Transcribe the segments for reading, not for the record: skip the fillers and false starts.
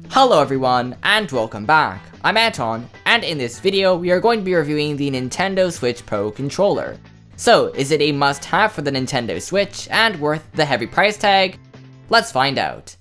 Hello everyone, and welcome back. I'm Anton, and in this video we are going to be reviewing the Nintendo Switch Pro controller. So, is it a must-have for the Nintendo Switch, and worth the heavy price tag? Let's find out.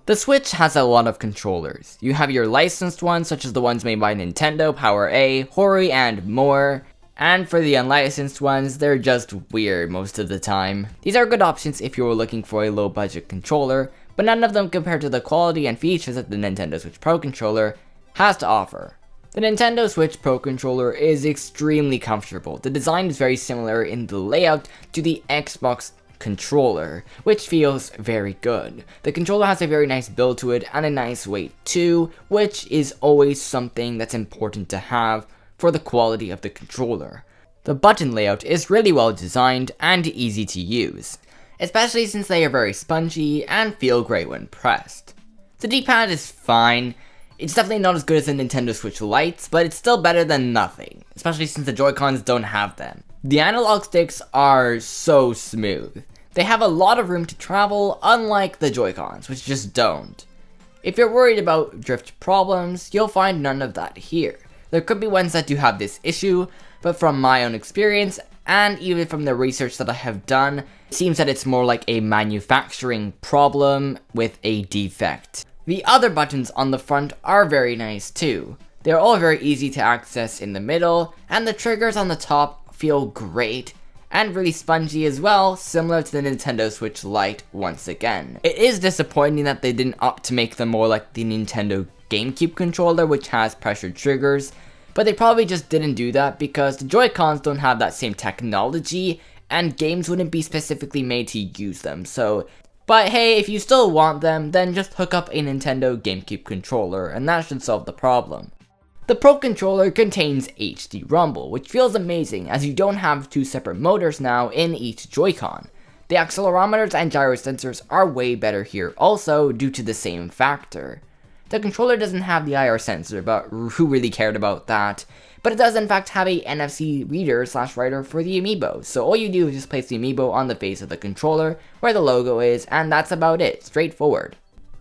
The Switch has a lot of controllers. You have your licensed ones, such as the ones made by Nintendo, PowerA, Hori, and more. And for the unlicensed ones, they're just weird most of the time. These are good options if you're looking for a low budget controller, but none of them compare to the quality and features that the Nintendo Switch Pro controller has to offer. The Nintendo Switch Pro controller is extremely comfortable. The design is very similar in the layout to the Xbox controller, which feels very good. The controller has a very nice build to it and a nice weight too, which is always something that's important to have for the quality of the controller. The button layout is really well designed and easy to use, especially since they are very spongy and feel great when pressed. The D-pad is fine. It's definitely not as good as the Nintendo Switch Lites, but it's still better than nothing, especially since the Joy-Cons don't have them. The analog sticks are so smooth. They have a lot of room to travel, unlike the Joy-Cons, which just don't. If you're worried about drift problems, you'll find none of that here. There could be ones that do have this issue, but from my own experience, and even from the research that I have done, it seems that it's more like a manufacturing problem with a defect. The other buttons on the front are very nice too. They're all very easy to access in the middle, and the triggers on the top feel great, and really spongy as well, similar to the Nintendo Switch Lite once again. It is disappointing that they didn't opt to make them more like the Nintendo GameCube controller, which has pressured triggers, but they probably just didn't do that because the Joy-Cons don't have that same technology, and games wouldn't be specifically made to use them, But hey, if you still want them, then just hook up a Nintendo GameCube controller, and that should solve the problem. The Pro controller contains HD rumble, which feels amazing as you don't have two separate motors now in each Joy-Con. The accelerometers and gyro sensors are way better here also due to the same factor. The controller doesn't have the IR sensor, but who really cared about that? But it does in fact have a Nfc Reader / writer for the amiibo, so all you do is just place the amiibo on the face of the controller where the logo is, and that's about it, straightforward.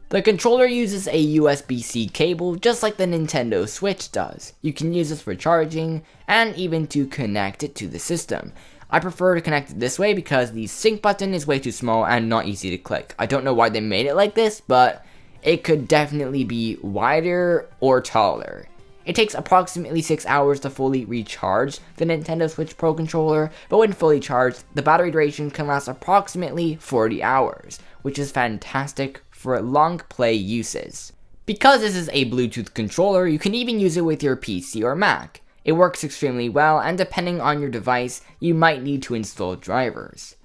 The controller uses a Usbc cable just like the Nintendo Switch does. You can use this for charging, and even to connect it to the system. I prefer to connect it this way because the sync button is way too small and not easy to click. I don't know why they made it like this, but it could definitely be wider or taller. It takes approximately 6 hours to fully recharge the Nintendo Switch Pro controller, but when fully charged, the battery duration can last approximately 40 hours, which is fantastic for long play uses. Because this is a Bluetooth controller, you can even use it with your PC or Mac. It works extremely well, and depending on your device, you might need to install drivers.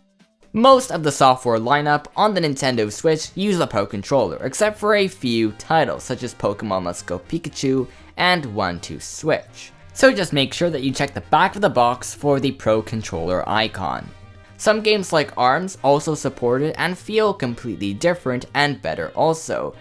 Most of the software lineup on the Nintendo Switch use the Pro controller, except for a few titles such as Pokemon Let's Go Pikachu and 1-2-Switch. So just make sure that you check the back of the box for the Pro controller icon. Some games like ARMS also support it and feel completely different and better also.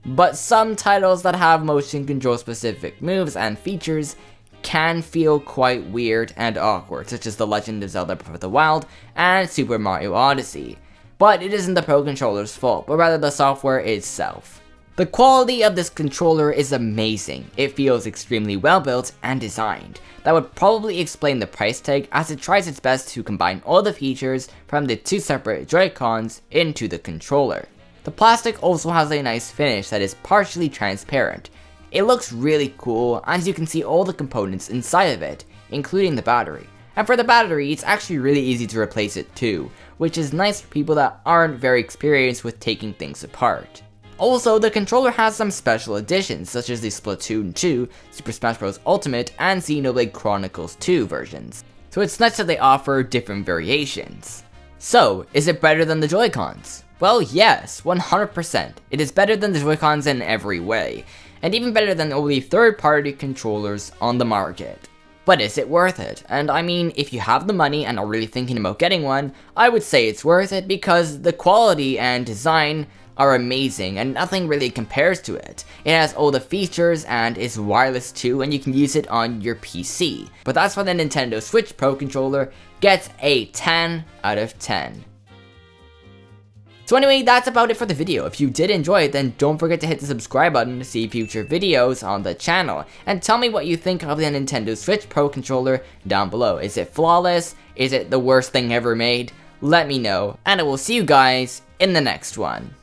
But some titles that have motion control specific moves and features can feel quite weird and awkward, such as The Legend of Zelda Breath of the Wild and Super Mario Odyssey. But it isn't the Pro controller's fault, but rather the software itself. The quality of this controller is amazing. It feels extremely well built and designed. That would probably explain the price tag, as it tries its best to combine all the features from the two separate Joy-Cons into the controller. The plastic also has a nice finish that is partially transparent. It looks really cool, as you can see all the components inside of it, including the battery. And for the battery, it's actually really easy to replace it too, which is nice for people that aren't very experienced with taking things apart. Also, the controller has some special editions, such as the Splatoon 2, Super Smash Bros. Ultimate, and Xenoblade Chronicles 2 versions. So it's nice that they offer different variations. So, is it better than the Joy-Cons? Well, yes, 100%. It is better than the Joy-Cons in every way, and even better than all the third-party controllers on the market. But is it worth it? And I mean, if you have the money and are really thinking about getting one, I would say it's worth it because the quality and design are amazing and nothing really compares to it. It has all the features and is wireless too, and you can use it on your PC. But that's why the Nintendo Switch Pro Controller gets a 10 out of 10. So anyway, that's about it for the video. If you did enjoy it, then don't forget to hit the subscribe button to see future videos on the channel. And tell me what you think of the Nintendo Switch Pro Controller down below. Is it flawless? Is it the worst thing ever made? Let me know, and I will see you guys in the next one.